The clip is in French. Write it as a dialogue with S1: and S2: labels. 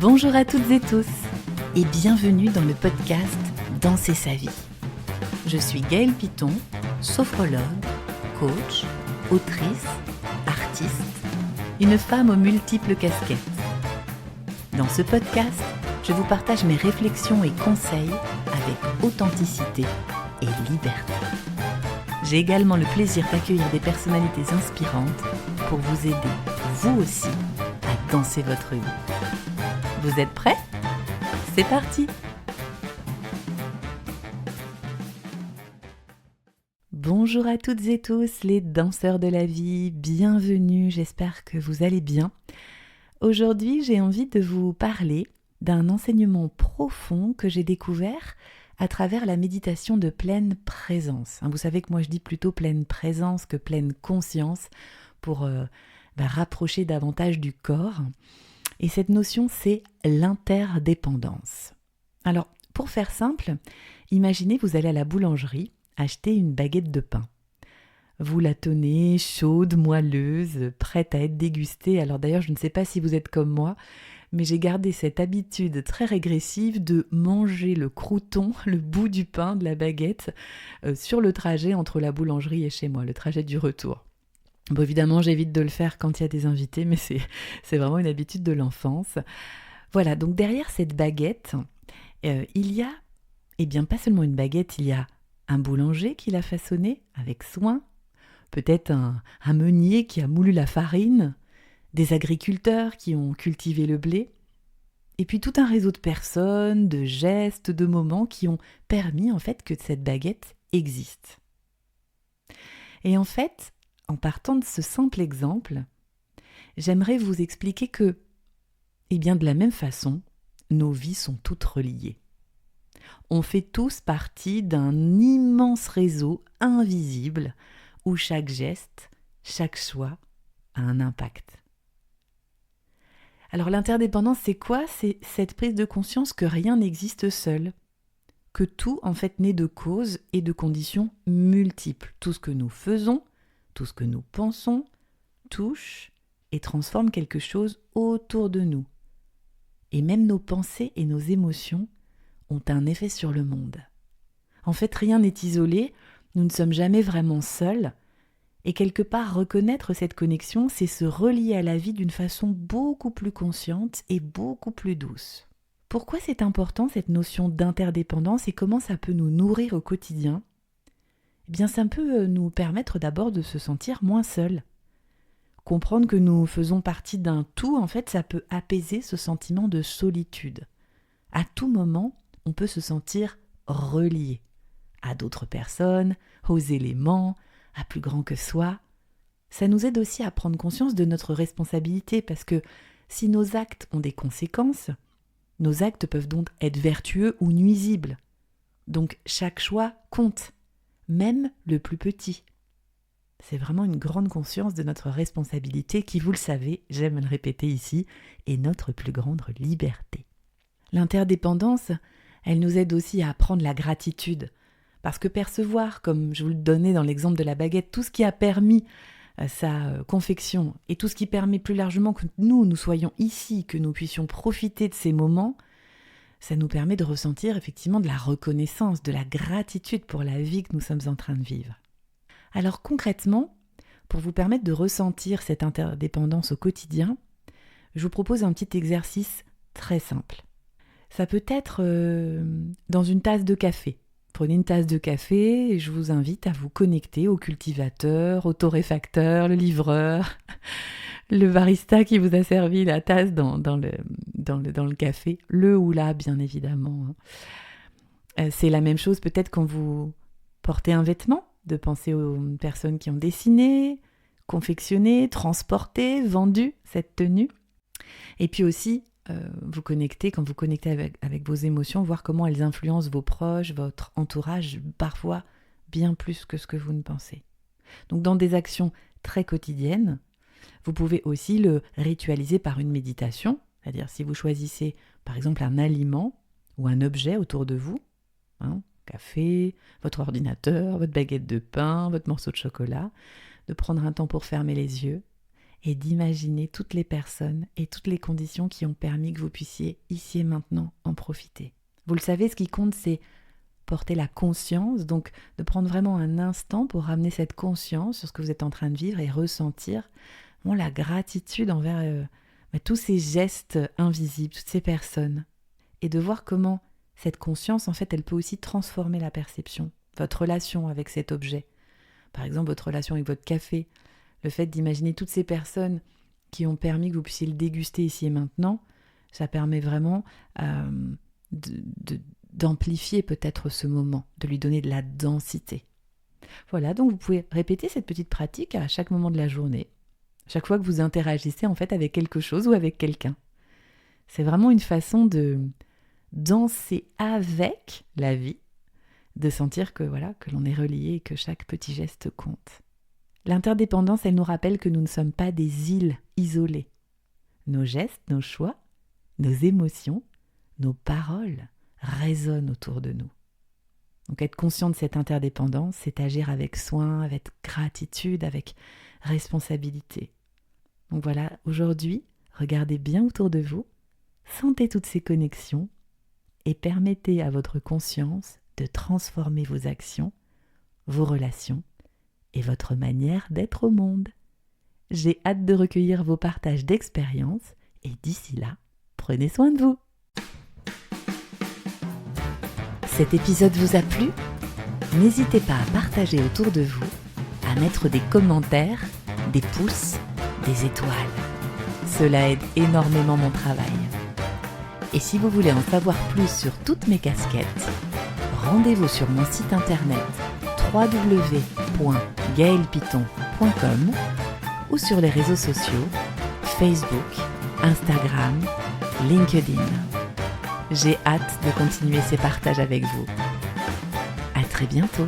S1: Bonjour à toutes et tous et bienvenue dans le podcast Danser sa vie. Je suis Gaëlle Piton, sophrologue, coach, autrice, artiste, une femme aux multiples casquettes. Dans ce podcast, je vous partage mes réflexions et conseils avec authenticité et liberté. J'ai également le plaisir d'accueillir des personnalités inspirantes pour vous aider, vous aussi, à danser votre vie. Vous êtes prêts ? C'est parti ! Bonjour à toutes et tous les danseurs de la vie, bienvenue, j'espère que vous allez bien. Aujourd'hui, j'ai envie de vous parler d'un enseignement profond que j'ai découvert à travers la méditation de pleine présence. Vous savez que moi je dis plutôt pleine présence que pleine conscience pour rapprocher davantage du corps. Et cette notion, c'est l'interdépendance. Alors, pour faire simple, imaginez vous allez à la boulangerie acheter une baguette de pain. Vous la tenez chaude, moelleuse, prête à être dégustée. Alors d'ailleurs, je ne sais pas si vous êtes comme moi, mais j'ai gardé cette habitude très régressive de manger le croûton, le bout du pain de la baguette, sur le trajet entre la boulangerie et chez moi, le trajet du retour. Bon, évidemment, j'évite de le faire quand il y a des invités, mais c'est vraiment une habitude de l'enfance. Voilà, donc derrière cette baguette, il y a, pas seulement une baguette, il y a un boulanger qui l'a façonnée avec soin, peut-être un meunier qui a moulu la farine, des agriculteurs qui ont cultivé le blé, et puis tout un réseau de personnes, de gestes, de moments qui ont permis en fait que cette baguette existe. Et en fait, en partant de ce simple exemple, j'aimerais vous expliquer que, de la même façon, nos vies sont toutes reliées. On fait tous partie d'un immense réseau invisible où chaque geste, chaque choix a un impact. Alors l'interdépendance, c'est quoi ? C'est cette prise de conscience que rien n'existe seul, que tout en fait naît de causes et de conditions multiples. Tout ce que nous faisons, tout ce que nous pensons, touche et transforme quelque chose autour de nous. Et même nos pensées et nos émotions ont un effet sur le monde. En fait, rien n'est isolé, nous ne sommes jamais vraiment seuls, et quelque part reconnaître cette connexion, c'est se relier à la vie d'une façon beaucoup plus consciente et beaucoup plus douce. Pourquoi c'est important cette notion d'interdépendance et comment ça peut nous nourrir au quotidien ? Ça peut nous permettre d'abord de se sentir moins seuls. Comprendre que nous faisons partie d'un tout, en fait, ça peut apaiser ce sentiment de solitude. À tout moment, on peut se sentir relié à d'autres personnes, aux éléments, à plus grand que soi. Ça nous aide aussi à prendre conscience de notre responsabilité parce que si nos actes ont des conséquences, nos actes peuvent donc être vertueux ou nuisibles. Donc chaque choix compte. Même le plus petit. C'est vraiment une grande conscience de notre responsabilité qui, vous le savez, j'aime le répéter ici, est notre plus grande liberté. L'interdépendance, elle nous aide aussi à apprendre la gratitude. Parce que percevoir, comme je vous le donnais dans l'exemple de la baguette, tout ce qui a permis sa confection et tout ce qui permet plus largement que nous soyons ici, que nous puissions profiter de ces moments, ça nous permet de ressentir effectivement de la reconnaissance, de la gratitude pour la vie que nous sommes en train de vivre. Alors concrètement, pour vous permettre de ressentir cette interdépendance au quotidien, je vous propose un petit exercice très simple. Ça peut être dans une tasse de café. Prenez une tasse de café et je vous invite à vous connecter au cultivateur, au torréfacteur, le livreur, le barista qui vous a servi la tasse dans le café, le ou la bien évidemment. C'est la même chose peut-être quand vous portez un vêtement, de penser aux personnes qui ont dessiné, confectionné, transporté, vendu cette tenue. Et puis aussi, vous connectez, quand vous connectez avec vos émotions, voir comment elles influencent vos proches, votre entourage, parfois bien plus que ce que vous ne pensez. Donc dans des actions très quotidiennes, vous pouvez aussi le ritualiser par une méditation, c'est-à-dire si vous choisissez par exemple un aliment ou un objet autour de vous, café, votre ordinateur, votre baguette de pain, votre morceau de chocolat, de prendre un temps pour fermer les yeux et d'imaginer toutes les personnes et toutes les conditions qui ont permis que vous puissiez ici et maintenant en profiter. Vous le savez, ce qui compte, c'est porter la conscience, donc de prendre vraiment un instant pour ramener cette conscience sur ce que vous êtes en train de vivre et ressentir la gratitude envers tous ces gestes invisibles, toutes ces personnes. Et de voir comment cette conscience, en fait, elle peut aussi transformer la perception, votre relation avec cet objet. Par exemple, votre relation avec votre café, le fait d'imaginer toutes ces personnes qui ont permis que vous puissiez le déguster ici et maintenant, ça permet vraiment d'amplifier peut-être ce moment, de lui donner de la densité. Voilà, donc vous pouvez répéter cette petite pratique à chaque moment de la journée, chaque fois que vous interagissez en fait avec quelque chose ou avec quelqu'un. C'est vraiment une façon de danser avec la vie, de sentir que l'on est relié et que chaque petit geste compte. L'interdépendance, elle nous rappelle que nous ne sommes pas des îles isolées. Nos gestes, nos choix, nos émotions, nos paroles résonnent autour de nous. Donc être conscient de cette interdépendance, c'est agir avec soin, avec gratitude, avec responsabilité. Donc voilà, aujourd'hui, regardez bien autour de vous, sentez toutes ces connexions et permettez à votre conscience de transformer vos actions, vos relations et votre manière d'être au monde. J'ai hâte de recueillir vos partages d'expériences et d'ici là, prenez soin de vous. Cet épisode vous a plu ? N'hésitez pas à partager autour de vous, à mettre des commentaires, des pouces, des étoiles. Cela aide énormément mon travail. Et si vous voulez en savoir plus sur toutes mes casquettes, rendez-vous sur mon site internet www.gaelpiton.com ou sur les réseaux sociaux Facebook, Instagram, LinkedIn. J'ai hâte de continuer ces partages avec vous. À très bientôt.